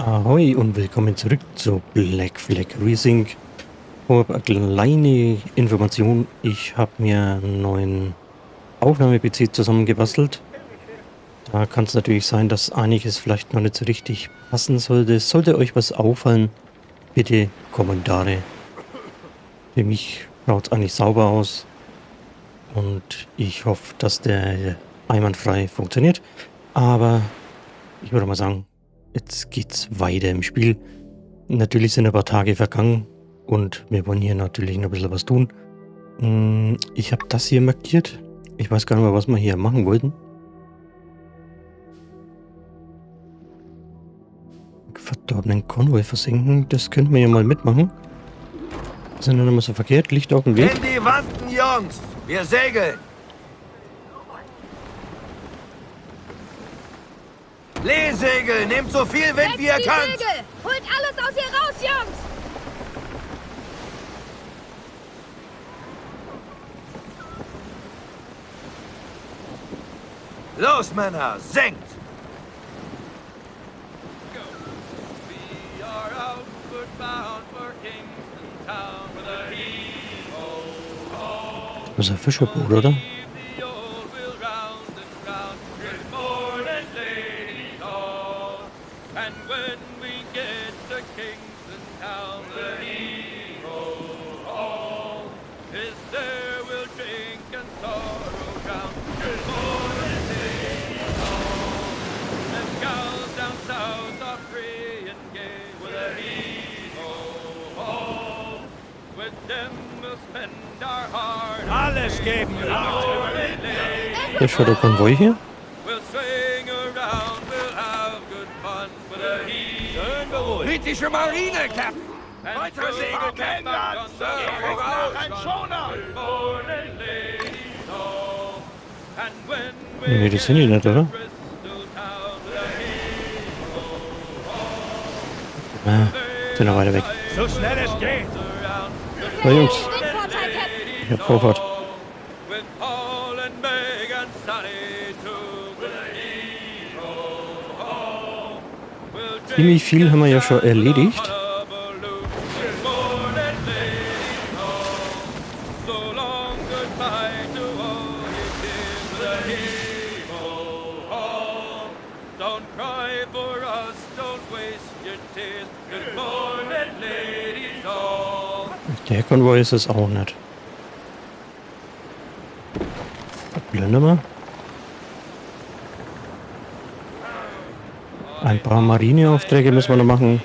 Ahoi und willkommen zurück zu Black Flag Racing. Vorab eine kleine Information. Ich habe mir einen neuen Aufnahme-PC zusammengebastelt. Da kann es natürlich sein, dass einiges vielleicht noch nicht so richtig passen sollte. Sollte euch was auffallen, bitte Kommentare. Für mich schaut es eigentlich sauber aus. Und ich hoffe, dass der einwandfrei funktioniert. Aber ich würde mal sagen, jetzt geht's weiter im Spiel. Natürlich sind ein paar Tage vergangen und wir wollen hier natürlich noch ein bisschen was tun. Ich habe das hier markiert. Ich weiß gar nicht mehr, was wir hier machen wollten. Verdorbenen Konvoi versenken, das könnten wir ja mal mitmachen. Sind wir noch mal so verkehrt? Licht auf dem Weg. In die Wanden, Jungs! Wir segeln! Leesegel! Nehmt so viel Wind, wie ihr die könnt! Segel! Holt alles aus hier raus, Jungs! Los, Männer! Senkt! Das ist ein Fischerboot, oder? Alles geben, Ist schon der Konvoi hier? Britische Marine, Captain! Weiter Segel, Captain! Voraus! Ein Schoner! Nee, das sind die nicht, oder? Ah, sind noch weiter weg. So schnell es geht! Na Jungs, Den Vorteil, Captain! ich hab Vorfahrt. Ziemlich viel haben wir ja schon erledigt. Der Konvoi ist es auch nicht. Blende mal. Ein paar Marineaufträge müssen wir noch machen.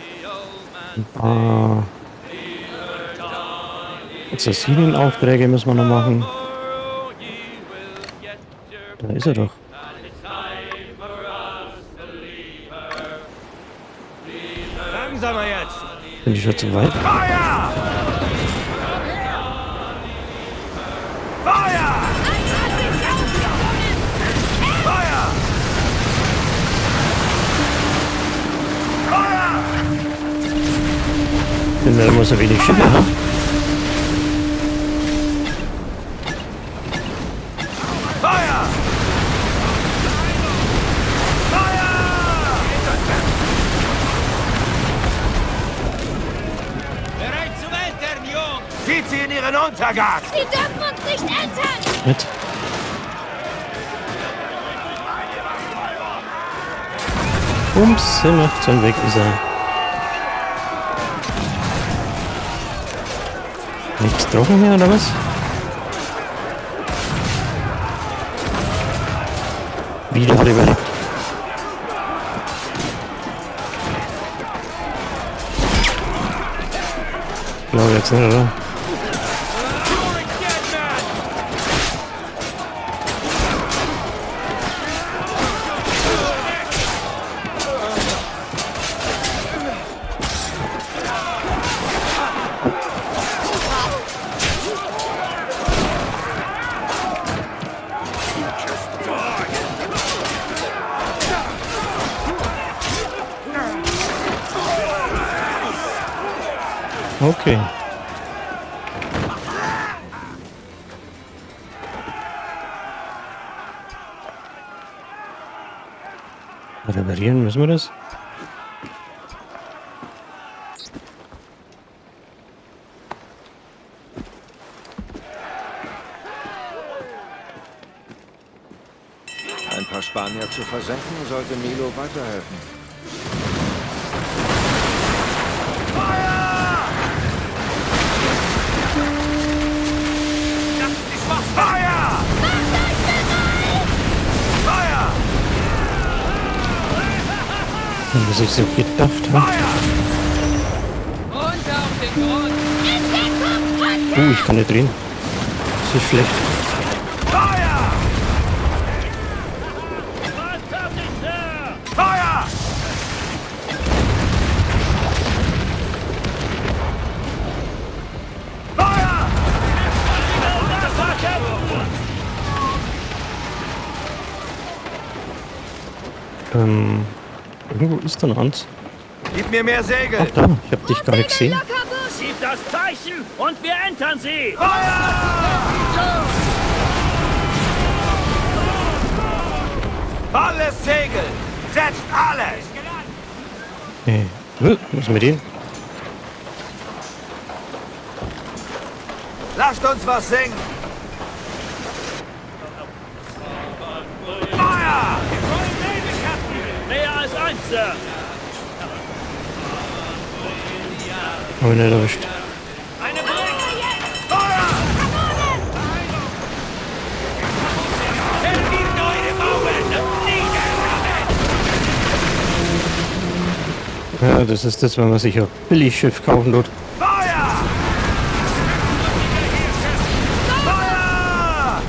Ein paar Assassinenaufträge müssen wir noch machen. Da ist er doch. Langsamer jetzt! Bin ich schon zu weit? Feuer! Feuer! Feuer! Feuer! Sind da immer so wenig Schiffe, ne? Feuer! Feuer! Bereit zum Entern, Jungs! Zieht sie in ihren Untergang! Sie dürfen uns nicht entern! Mit. Bums, er macht schon weg, ist er. Nichts trocken mehr, oder was? Wieder rüber. Ich glaube jetzt nicht, oder? Okay. Reparieren müssen wir das? Spanier zu versenken, sollte Milo weiterhelfen. Feuer! Das ist nicht wahr! Feuer! Feuer! Was ich so gedacht habe. Feuer! Runter auf den Grund! Ich kann nicht drehen. Das ist schlecht. Feuer! Feuer! Feuer! Irgendwo ist da noch eins. Gib mir mehr Segel! Ach da, ich hab dich gar nicht gesehen. Locker, Busch! Gib das Zeichen und wir entern sie! Alles Segel! Setzt alles! Was ist mit denen? Lasst uns was singen! Feuer! Mehr als eins, Sir! Hab ich nicht erwischt. Eine Brücke! Feuer! Verliert eure Mauern! Niederrammen! Ja, das ist das, wenn man sich ein Billigschiff kaufen tut. Feuer! Feuer!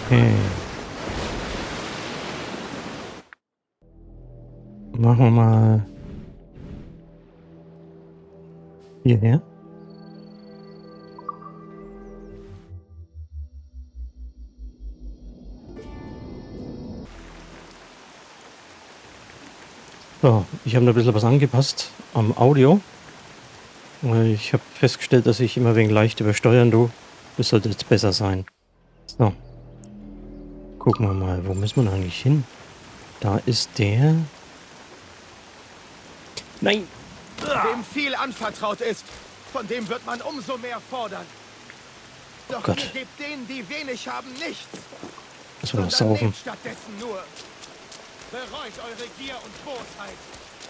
Okay. Machen wir mal hierher. So, ich habe noch ein bisschen was angepasst am Audio. Weil ich habe festgestellt, dass ich immer wegen leicht übersteuern tue. Das sollte jetzt besser sein. So. Gucken wir mal, wo müssen wir denn eigentlich hin? Da ist der... Nein! Wem viel anvertraut ist, von dem wird man umso mehr fordern. Doch Gott. ihr gebt denen, die wenig haben, nichts. Das war noch Sondern saufen. lebt stattdessen nur. Bereut eure Gier und Bosheit,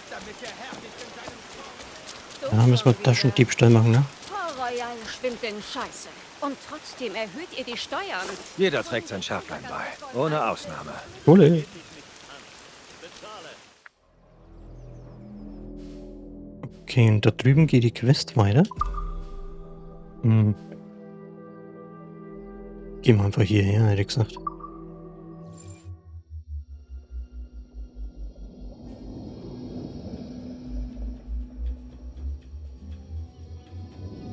damit der Herr nicht in seinem... Da müssen wir Taschendiebstahl machen, ne? Port Royal schwimmt in Scheiße. Und trotzdem erhöht ihr die Steuern. Jeder trägt sein Schaflein bei, ohne Ausnahme. Ole. Okay, und da drüben geht die Quest weiter. Gehen wir einfach hierher, hätte ich gesagt.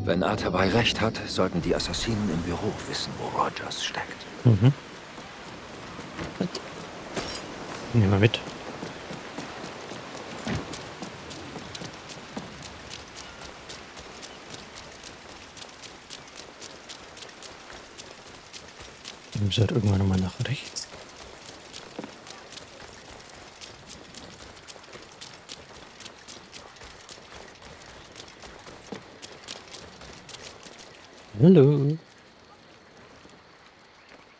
Wenn Atabai recht hat, sollten die Assassinen im Büro wissen, wo Rogers steckt. Nehmen wir mit. Wir müssen halt irgendwann nochmal nach rechts. Hallo.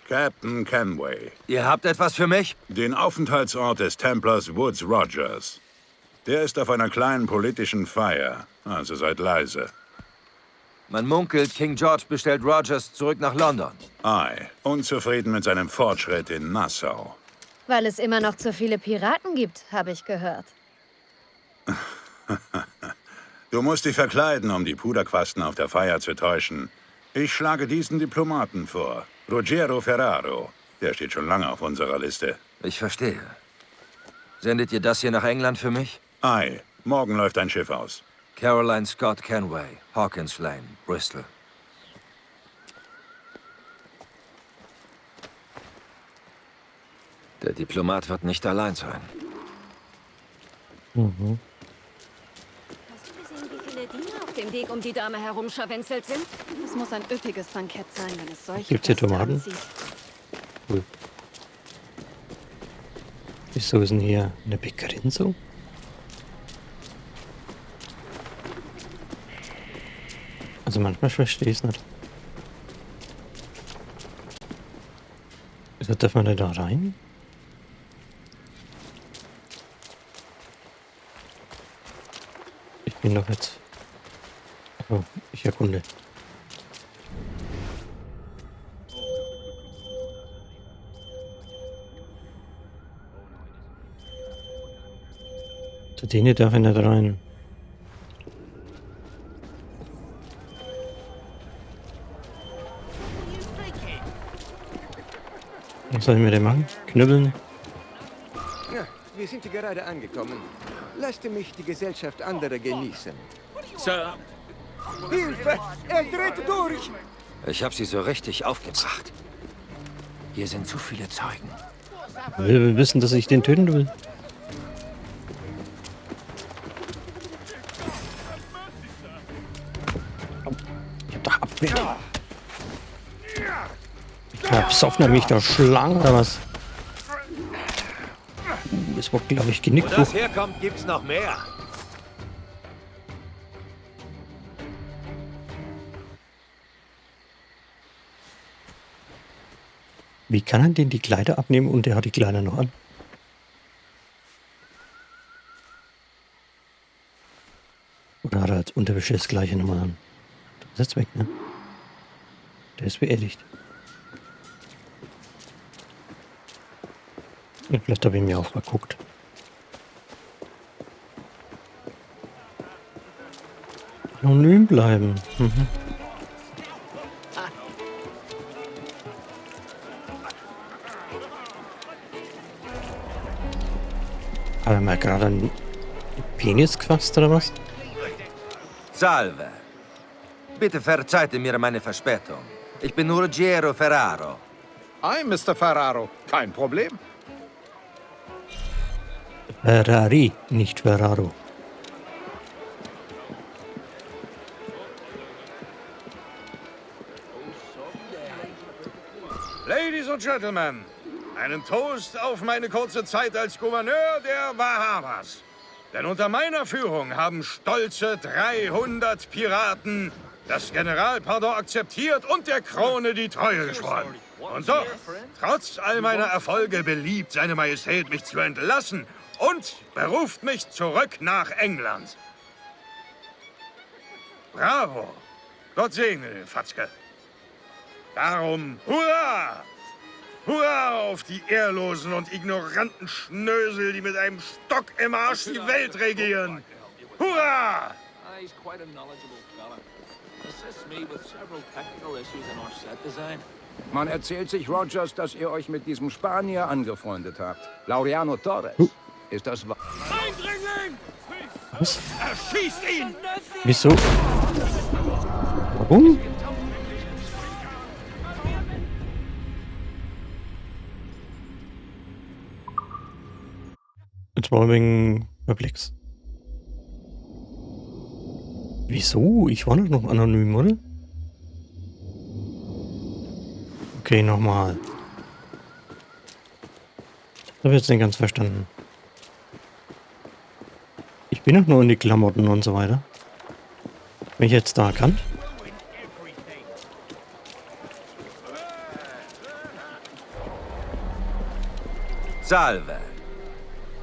Captain Kenway, Ihr habt etwas für mich? den Aufenthaltsort des Templars Woods Rogers. Der ist auf einer kleinen politischen Feier, also seid leise. Man munkelt, King George bestellt Rogers zurück nach London. Ei, unzufrieden mit seinem Fortschritt in Nassau. Weil es immer noch zu viele Piraten gibt, habe ich gehört. Du musst dich verkleiden, um die Puderquasten auf der Feier zu täuschen. Ich schlage diesen Diplomaten vor. Ruggiero Ferraro. Der steht schon lange auf unserer Liste. Ich verstehe. Sendet ihr das hier nach England für mich? Ei, morgen läuft ein Schiff aus. Caroline Scott Kenway, Hawkins Lane, Bristol. Der Diplomat wird nicht allein sein. Hast du gesehen, wie viele Diener auf dem Weg um die Dame herumscharwenzelt sind? Es muss ein üppiges Bankett sein, wenn es solche Gibt's hier Gäste Tomaten? anzieht. Cool. Wieso ist denn hier eine Bäckerin so? Also manchmal verstehe ich es nicht. Wieso darf man denn da rein? Ich bin doch jetzt... Oh, ich erkunde. Zu denen darf ich nicht rein. Was soll ich mit dem machen? Knüppeln? Ja, wir sind hier gerade angekommen. Lasst mich die Gesellschaft anderer genießen. Sir, Hilfe! Er dreht durch! Ich habe sie so richtig aufgebracht. Hier sind zu viele Zeugen. Wir wissen, dass ich den töten will. Ich hab doch Abwehr. Ja, besoffen mich da Schlangen oder was? Das war, glaube ich, Wo Genickbruch. das herkommt, gibt's noch mehr. Wie kann er denn die Kleider abnehmen und der hat die Kleider noch an? Oder hat er als Unterwäsche das gleiche nochmal an? Das ist jetzt weg, ne? Der ist beerdigt. Ja, vielleicht habe ich mir auch verguckt. Anonym bleiben. Mhm. Hat er mal gerade einen Penis gefasst oder was? Salve. Bitte verzeiht mir meine Verspätung. Ich bin Ruggiero Ferraro. Hi, Mr. Ferraro. Kein Problem. Ferrari, nicht Ferraro. Ladies and Gentlemen, einen Toast auf meine kurze Zeit als Gouverneur der Bahamas. Denn unter meiner Führung haben stolze 300 Piraten das Generalpardon akzeptiert und der Krone die Treue geschworen. Und doch, trotz all meiner Erfolge beliebt seine Majestät mich zu entlassen und beruft mich zurück nach England. Bravo! Gott segne den Fatzke. Darum, hurra! Hurra auf die ehrlosen und ignoranten Schnösel, die mit einem Stock im Arsch die Welt regieren. Hurra! Man erzählt sich, Rogers, dass ihr euch mit diesem Spanier angefreundet habt. Laureano Torres. Ist das wahr? Eindringling! Was? Erschießt ihn! Wieso? Warum? Jetzt war wegen perplex. Wieso? Ich war doch noch anonym, oder? Okay, nochmal. Das habe ich jetzt nicht ganz verstanden. Ich bin doch nur in die Klamotten und so weiter. Bin ich jetzt da erkannt? Salve.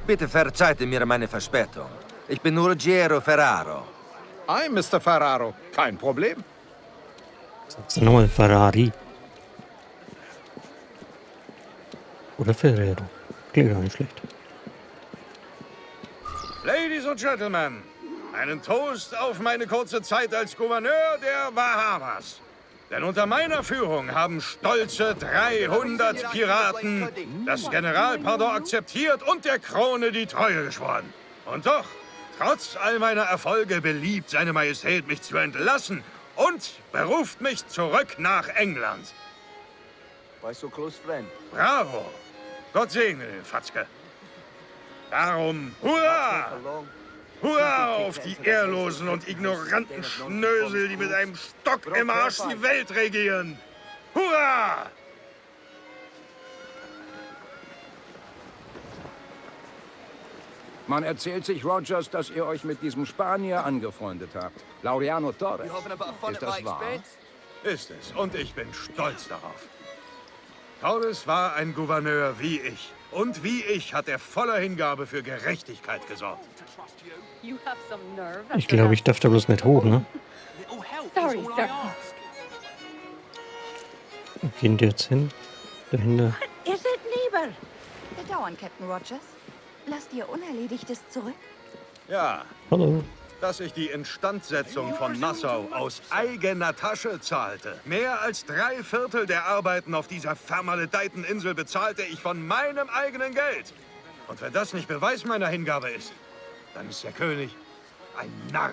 Bitte verzeiht mir meine Verspätung. Ich bin Ruggiero Ferraro. Hi, Mr. Ferraro. Kein Problem. Sagst du nochmal Ferrari? Oder Ferrero? Klingt gar nicht schlecht. Ladies and Gentlemen, einen Toast auf meine kurze Zeit als Gouverneur der Bahamas. Denn unter meiner Führung haben stolze 300 Piraten das Generalpardon akzeptiert und der Krone die Treue geschworen. Und doch, trotz all meiner Erfolge beliebt seine Majestät mich zu entlassen und beruft mich zurück nach England. Bravo! Gott segne den Fatzke. Darum, hurra! Hurra auf die ehrlosen und ignoranten Schnösel, die mit einem Stock im Arsch die Welt regieren. Hurra! Man erzählt sich, Rogers, dass ihr euch mit diesem Spanier angefreundet habt. Laureano Torres. Ist das wahr? Ist es. Und ich bin stolz darauf. Torres war ein Gouverneur wie ich. Und wie ich hat er voller Hingabe für Gerechtigkeit gesorgt. Ich glaube, ich darf da bloß nicht hoch, ne? Sorry, Sir. Wo gehen die jetzt hin? Dahinter. Ihr seid lieber. Bedauern, Captain Rogers. Lasst ihr Unerledigtes zurück? Ja, Hallo. dass ich die Instandsetzung von Nassau aus eigener Tasche zahlte. Mehr als 3/4 der Arbeiten auf dieser vermaledeiten Insel bezahlte ich von meinem eigenen Geld. Und wenn das nicht Beweis meiner Hingabe ist, dann ist der König ein Narr.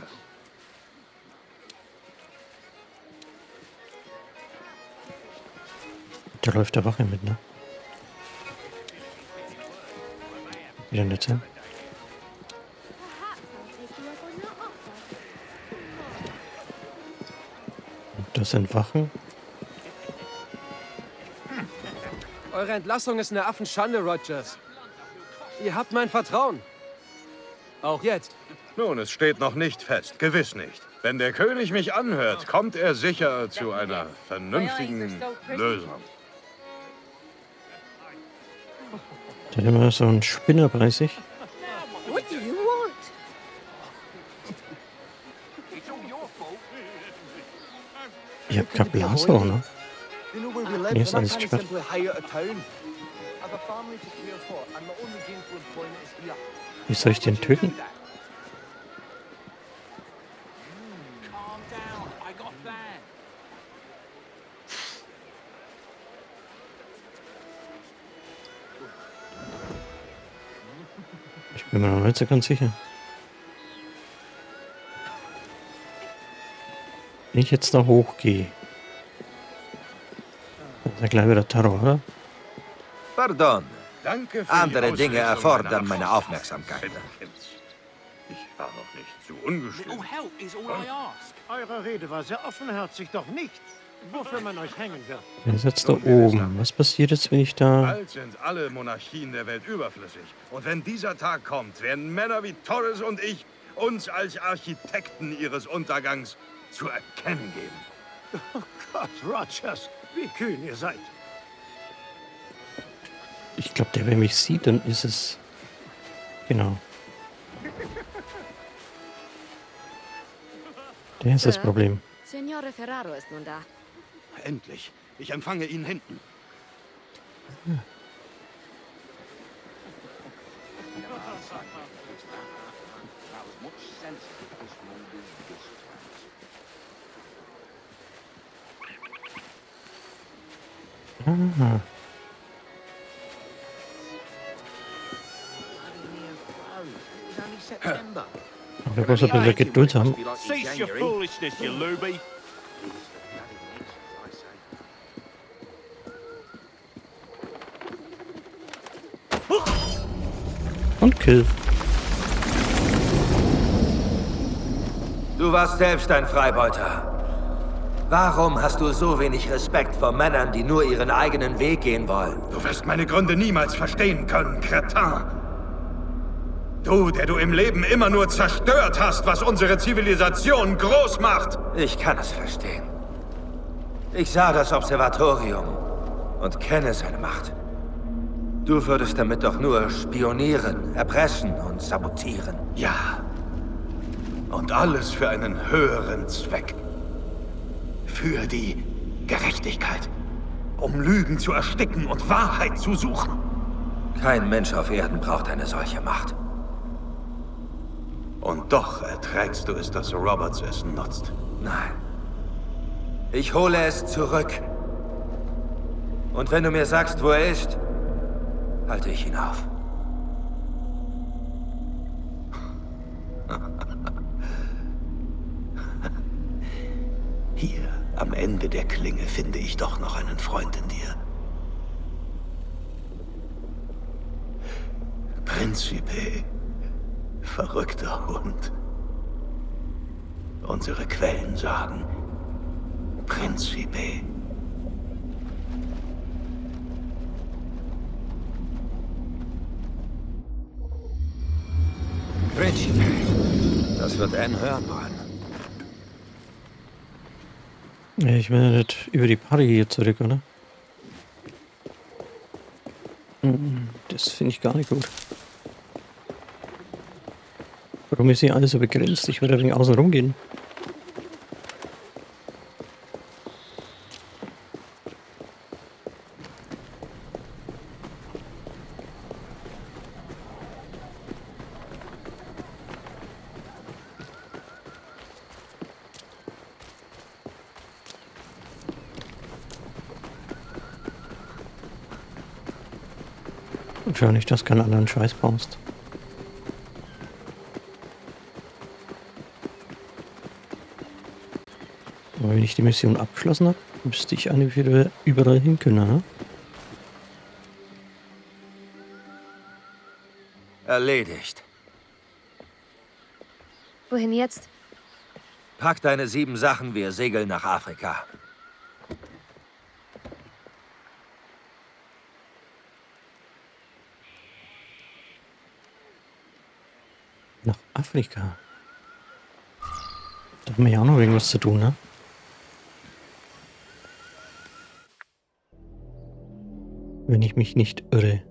Da läuft der Wache mit, ne? Wieder nicht hin. Und das sind Wachen. Eure Entlassung ist eine Affenschande, Rogers. Ihr habt mein Vertrauen. Auch jetzt. Nun, es steht noch nicht fest. Gewiss nicht. Wenn der König mich anhört, kommt er sicher zu einer vernünftigen Lösung. Da hat immer so ein Spinner bei sich. What do you want? Ich hab kein Blaser, ne? Nee, ist alles gesperrt. Wie soll ich den töten? Ich bin mir noch nicht so ganz sicher. Wenn ich jetzt da hochgehe, dann ist ja gleich wieder Terror, oder? Pardon. Danke für Andere die Dinge Auslegung erfordern meiner meine Absicht. Aufmerksamkeit. Ich war noch nicht zu ungestüm. Eure Rede war sehr offenherzig, doch nicht, wofür man euch hängen wird. Wer ist jetzt da oben? Was passiert jetzt, wenn ich da... Bald sind alle Monarchien der Welt überflüssig. Und wenn dieser Tag kommt, werden Männer wie Torres und ich uns als Architekten ihres Untergangs zu erkennen geben. Oh Gott, Rogers, wie kühn ihr seid. Ich glaube, der, wer mich sieht, dann ist es... Genau. Der ist das Problem. Signore Ferraro ist nun da. Endlich. Ich empfange ihn hinten. Ah. Aber wir müssen ein bisschen Geduld haben. Cease your foolishness, you looby. Und Kill. Du warst selbst ein Freibeuter. Warum hast du so wenig Respekt vor Männern, die nur ihren eigenen Weg gehen wollen? Du wirst meine Gründe niemals verstehen können, Cretin. Du, der du im Leben immer nur zerstört hast, was unsere Zivilisation groß macht. Ich kann es verstehen. Ich sah das Observatorium und kenne seine Macht. Du würdest damit doch nur spionieren, erpressen und sabotieren. Ja. Und alles für einen höheren Zweck. Für die Gerechtigkeit. Um Lügen zu ersticken und Wahrheit zu suchen. Kein Mensch auf Erden braucht eine solche Macht. Und doch erträgst du es, dass Roberts es nutzt. Nein. Ich hole es zurück. Und wenn du mir sagst, wo er ist, halte ich ihn auf. Hier, am Ende der Klinge, finde ich doch noch einen Freund in dir. Principe, verrückter Hund. Unsere Quellen sagen, Principe. wird Anne hören wollen. Ja, ich will nicht über die Party hier zurück, oder? Das finde ich gar nicht gut. Warum ist hier alles so begrenzt? Ich würde ein wenig außen rum gehen. Wahrscheinlich, dass keinen anderen Scheiß brauchst. Aber wenn ich die Mission abgeschlossen habe, müsste ich eigentlich wieder überall hin können, ne? Erledigt. Wohin jetzt? Pack deine 7 Sachen, wir segeln nach Afrika. Nach Afrika. Da haben wir ja auch noch irgendwas zu tun, ne? Wenn ich mich nicht irre.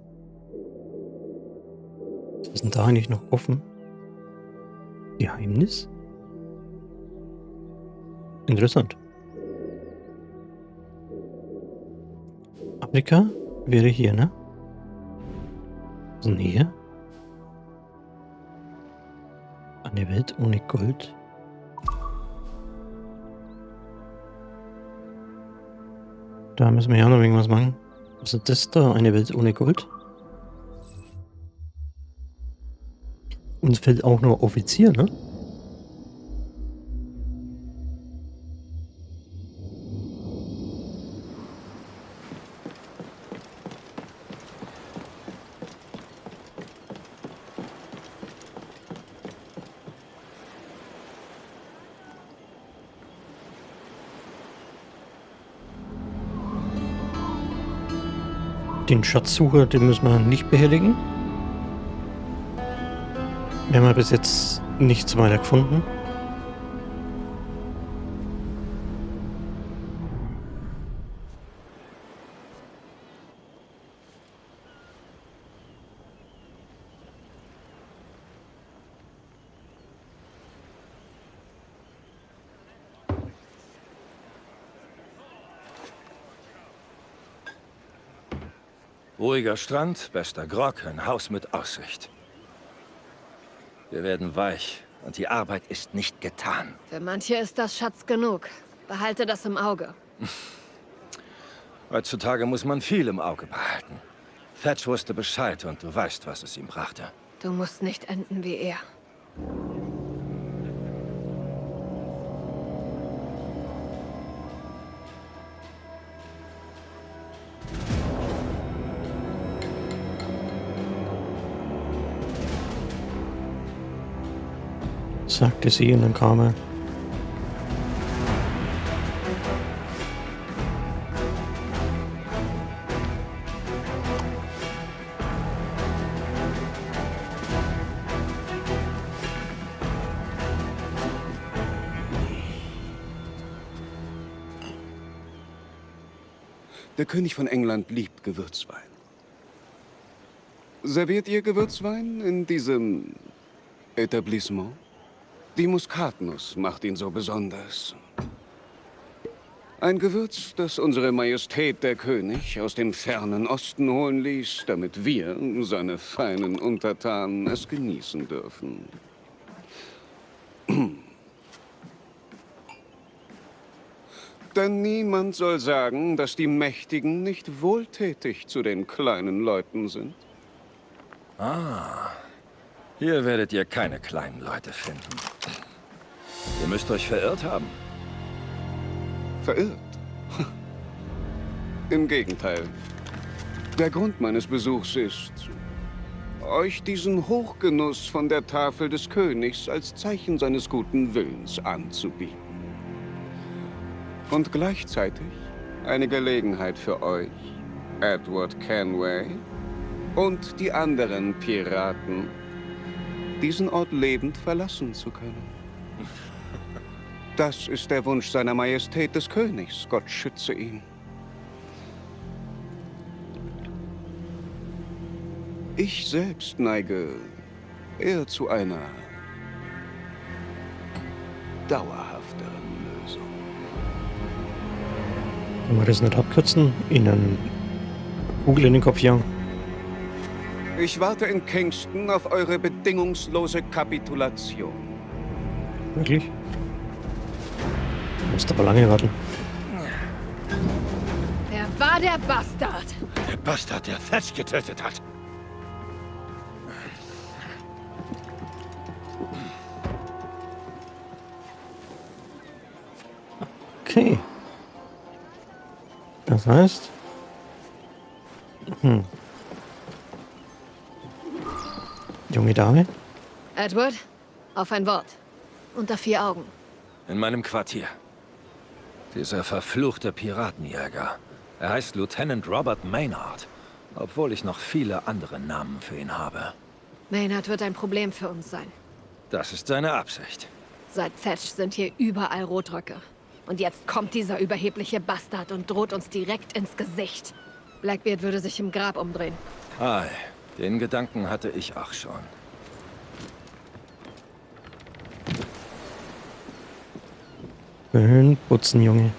Was ist denn da eigentlich noch offen? Geheimnis? Interessant. Afrika wäre hier, ne? Was ist denn hier? Eine Welt ohne Gold. Da müssen wir ja noch irgendwas machen. Was ist das da? Eine Welt ohne Gold? Uns fehlt auch nur Offizier, ne? Den Schatzsucher, den müssen wir nicht behelligen. Wir haben bis jetzt nichts weiter gefunden. Ruhiger Strand, bester Grog, ein Haus mit Aussicht. Wir werden weich und die Arbeit ist nicht getan. Für manche ist das Schatz genug. Behalte das im Auge. Heutzutage muss man viel im Auge behalten. Thatch wusste Bescheid und du weißt, was es ihm brachte. Du musst nicht enden wie er. Sagte sie und dann kam er. Der König von England liebt Gewürzwein. Serviert ihr Gewürzwein in diesem Etablissement? Die Muskatnuss macht ihn so besonders. Ein Gewürz, das unsere Majestät der König aus dem fernen Osten holen ließ, damit wir, seine feinen Untertanen, es genießen dürfen. Denn niemand soll sagen, dass die Mächtigen nicht wohltätig zu den kleinen Leuten sind. Ah, hier werdet ihr keine kleinen Leute finden. Ihr müsst euch verirrt haben. Verirrt? Im Gegenteil. Der Grund meines Besuchs ist, euch diesen Hochgenuss von der Tafel des Königs als Zeichen seines guten Willens anzubieten. Und gleichzeitig eine Gelegenheit für euch, Edward Kenway und die anderen Piraten, diesen Ort lebend verlassen zu können. Das ist der Wunsch seiner Majestät des Königs. Gott schütze ihn. Ich selbst neige eher zu einer dauerhafteren Lösung. Kann man das nicht abkürzen? Ihnen Kugel in den Kopf jagen? Ich warte in Kingston auf eure bedingungslose Kapitulation. Wirklich? Du musst aber lange warten. Wer war der Bastard? Der Bastard, der Thatch getötet hat. Okay. Das heißt... Junge Dame? Edward, auf ein Wort. Unter 4 Augen. In meinem Quartier. Dieser verfluchte Piratenjäger. Er heißt Lieutenant Robert Maynard, obwohl ich noch viele andere Namen für ihn habe. Maynard wird ein Problem für uns sein. Das ist seine Absicht. Seit Thatch sind hier überall Rotröcke. Und jetzt kommt dieser überhebliche Bastard und droht uns direkt ins Gesicht. Blackbeard würde sich im Grab umdrehen. Ei, den Gedanken hatte ich auch schon. Schön putzen, Junge.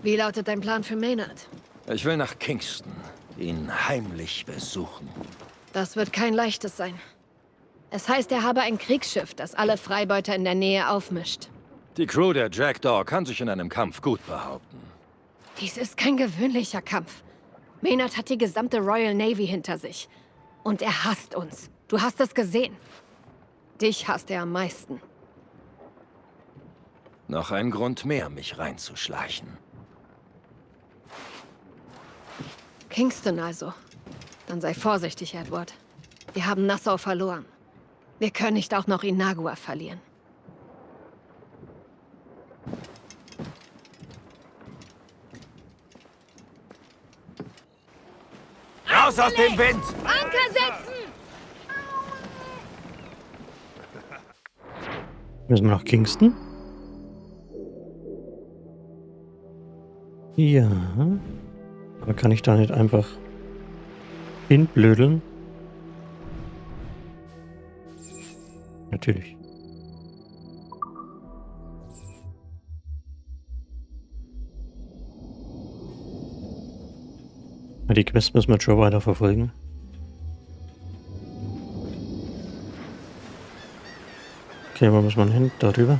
Wie lautet dein Plan für Maynard? Ich will nach Kingston, ihn heimlich besuchen. Das wird kein leichtes sein. Es heißt, er habe ein Kriegsschiff, das alle Freibeuter in der Nähe aufmischt. Die Crew der Jackdaw kann sich in einem Kampf gut behaupten. Dies ist kein gewöhnlicher Kampf. Maynard hat die gesamte Royal Navy hinter sich. Und er hasst uns. Du hast es gesehen. Dich hasst er am meisten. Noch ein Grund mehr, mich reinzuschleichen. Kingston also. Dann sei vorsichtig, Edward. Wir haben Nassau verloren. Wir können nicht auch noch Inagua verlieren. Raus aus dem Wind! Anker setzen! Müssen wir nach Kingston? Ja. Aber kann ich da nicht einfach hinblödeln? Natürlich. Die Quest müssen wir schon weiter verfolgen. Okay, wo muss man hin? Darüber.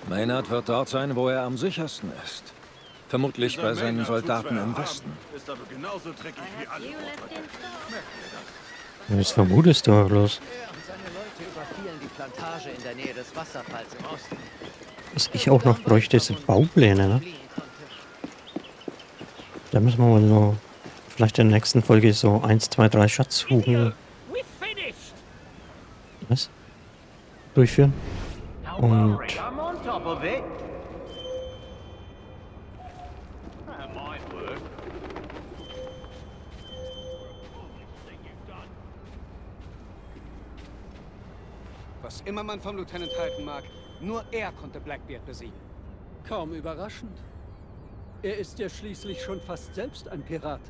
Maynard wird dort sein, wo er am sichersten ist. Vermutlich bei seinen Soldaten im Westen. Ist aber genauso dreckig wie alle. Was vermutest du auch bloß? Er und seine Leute überfielen die Plantage in der Nähe des Wasserfalls im Osten. Was ich auch noch bräuchte, sind Baupläne, ne? Da müssen wir mal so, vielleicht in der nächsten Folge so 1, 2, 3 Schatzsuchen. Was? Durchführen. Und was immer man vom Lieutenant halten mag, nur er konnte Blackbeard besiegen. Kaum überraschend. Er ist ja schließlich schon fast selbst ein Pirat.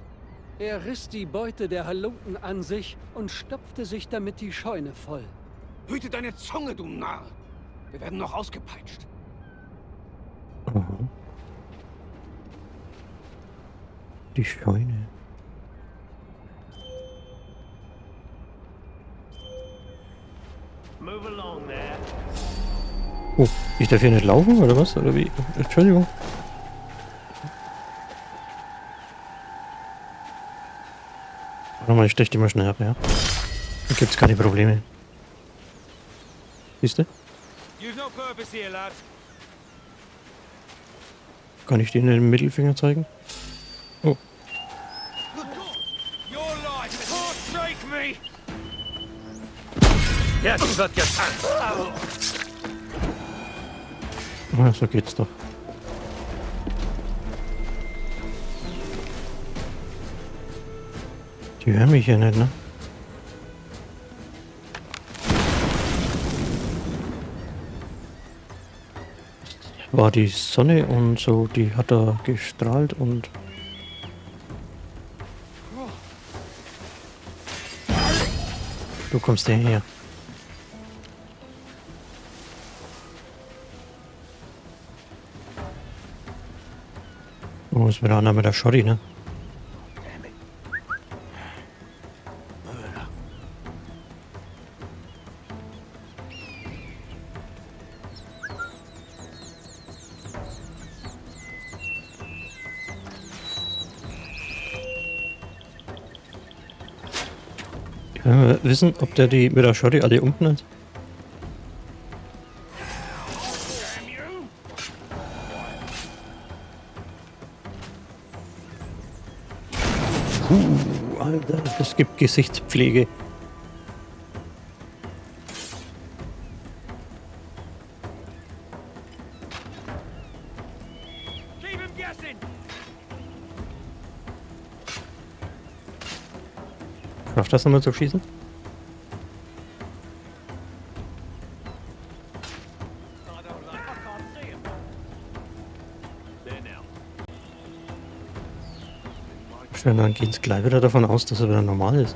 Er riss die Beute der Halunken an sich und stopfte sich damit die Scheune voll. Hüte deine Zunge, du Narr! Wir werden noch ausgepeitscht. die Scheune. Oh, ich darf hier nicht laufen, oder was? Oder wie? Entschuldigung. Warte mal, ich steche die mal schnell ab, ja? Da gibt's keine Probleme. Siehst du? Kann ich denen den Mittelfinger zeigen? Oh. Jetzt wird getanzt! Ah, so geht's doch. Die hören mich ja nicht, ne? War die Sonne und so, die hat da gestrahlt und... Du kommst hierher. Oh, ist wieder einer mit der Schotti, ne? Können wir wissen, ob der die mit der Schotti alle unten hat? Alter, es gibt Gesichtspflege. Schafft das nochmal zu schießen? Schön, dann gehen es gleich wieder davon aus, dass er wieder normal ist.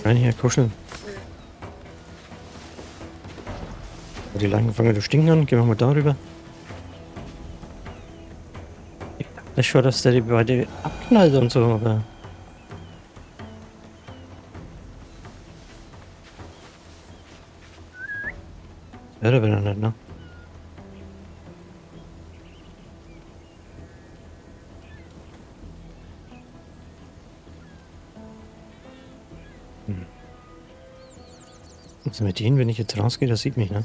Rein hier, kuscheln. Die Leichen fangen zu stinken an. Gehen wir mal darüber. Ich dachte schon, dass der die beide abknallt und so, aber... Ja, da bin ich nicht, ne? Also mit denen, wenn ich jetzt rausgehe, das sieht mich, ne?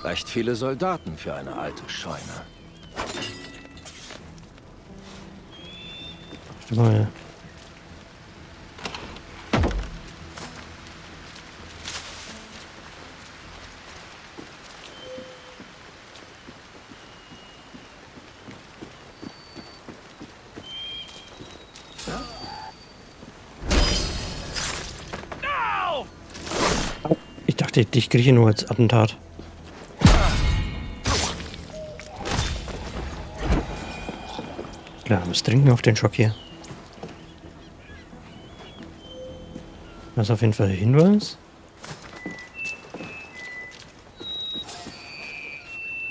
Recht viele Soldaten für eine alte Scheune. Warte mal. Ich dachte, dich kriege ich nur als Attentat. Klar, muss trinken auf den Schock hier. Das ist auf jeden Fall ein Hinweis.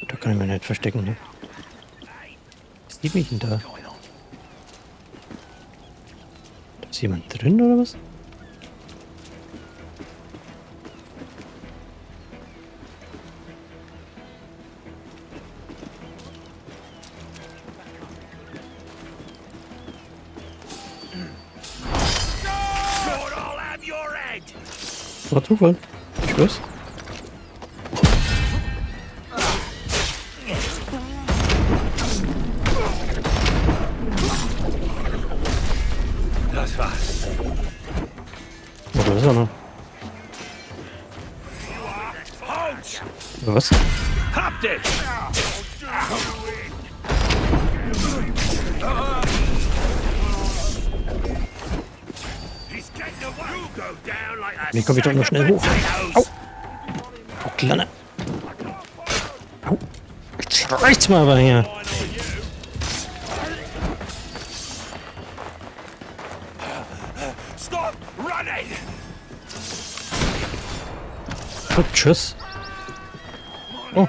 Da kann ich mich nicht verstecken, ne? Was sieht mich denn da? Da ist jemand drin oder was? War Zufall. Ich schwör's. Das war's. Oh, da ist er noch. Was? Habt ihr! Wie komme ich doch noch schnell hoch? Au! Au, Kleine! Au! Jetzt reicht's mal aber hier! Oh, tschüss! Oh!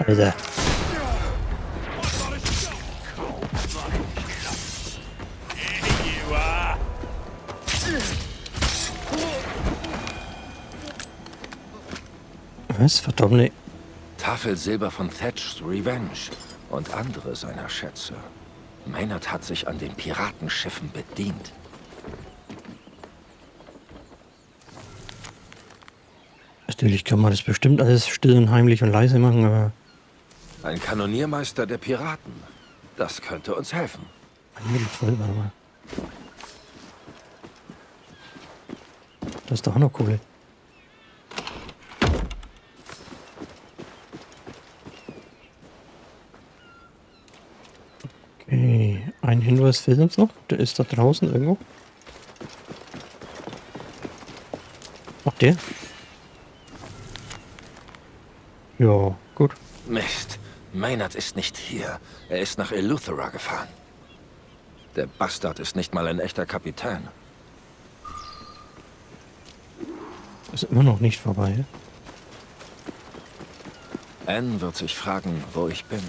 Alter. Was? Verdorbene. Tafel Silber von Thatch's Revenge und andere seiner Schätze. Maynard hat sich an den Piratenschiffen bedient. Natürlich kann man das bestimmt alles still und heimlich und leise machen, aber... Ein Kanoniermeister der Piraten. Das könnte uns helfen. Ein Mittel voll, warte mal. Das ist doch auch noch Kohle. Okay, ein Hinweis fehlt uns noch. Der ist da draußen irgendwo. Ach, der? Ja, gut. Mist. Maynard ist nicht hier. Er ist nach Eleuthera gefahren. Der Bastard ist nicht mal ein echter Kapitän. Ist immer noch nicht vorbei. Anne wird sich fragen, wo ich bin.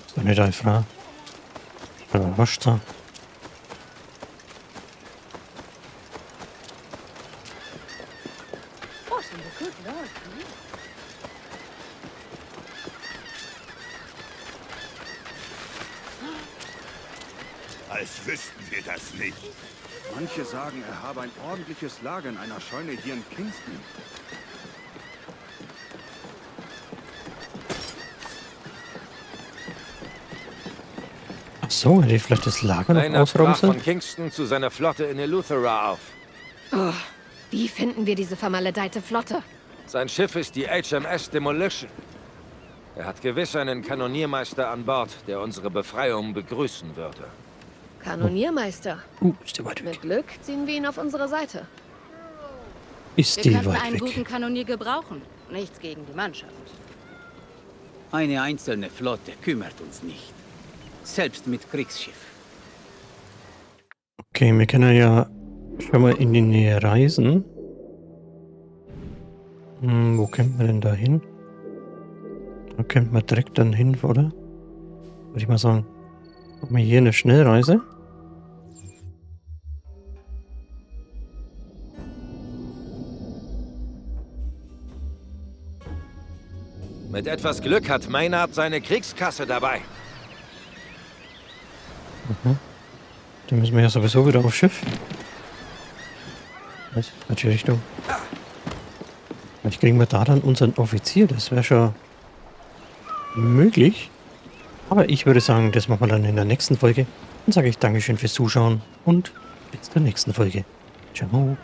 Ist doch nicht deine Frau. Aber wascht da. Als wüssten wir das nicht. Manche sagen, er habe ein ordentliches Lager in einer Scheune hier in Kingston. Ach so, hätte ich vielleicht das Lager noch Maynard ausrauben brach von sollen? Kingston zu seiner Flotte in Eleuthera auf. Oh, wie finden wir diese vermaledeite Flotte? Sein Schiff ist die HMS Demolition. Er hat gewiss einen Kanoniermeister an Bord, der unsere Befreiung begrüßen würde. Kanoniermeister. Ist die weit weg. Mit Glück ziehen wir ihn auf unsere Seite. Ist die weit weg. Kanonier gebrauchen. Nichts gegen die Mannschaft. Eine einzelne Flotte kümmert uns nicht. Selbst mit Kriegsschiff. Okay, wir können ja schon mal in die Nähe reisen. Wo können wir denn da hin? Da könnten wir direkt dann hin, oder? Würde ich mal sagen. Machen wir hier eine Schnellreise. Mit etwas Glück hat Maynard seine Kriegskasse dabei. Dann müssen wir ja sowieso wieder aufs Schiff. Das ist natürlich dumm. Vielleicht kriegen wir da dann unseren Offizier. Das wäre schon möglich. Aber ich würde sagen, das machen wir dann in der nächsten Folge. Dann sage ich Dankeschön fürs Zuschauen und bis zur nächsten Folge. Ciao.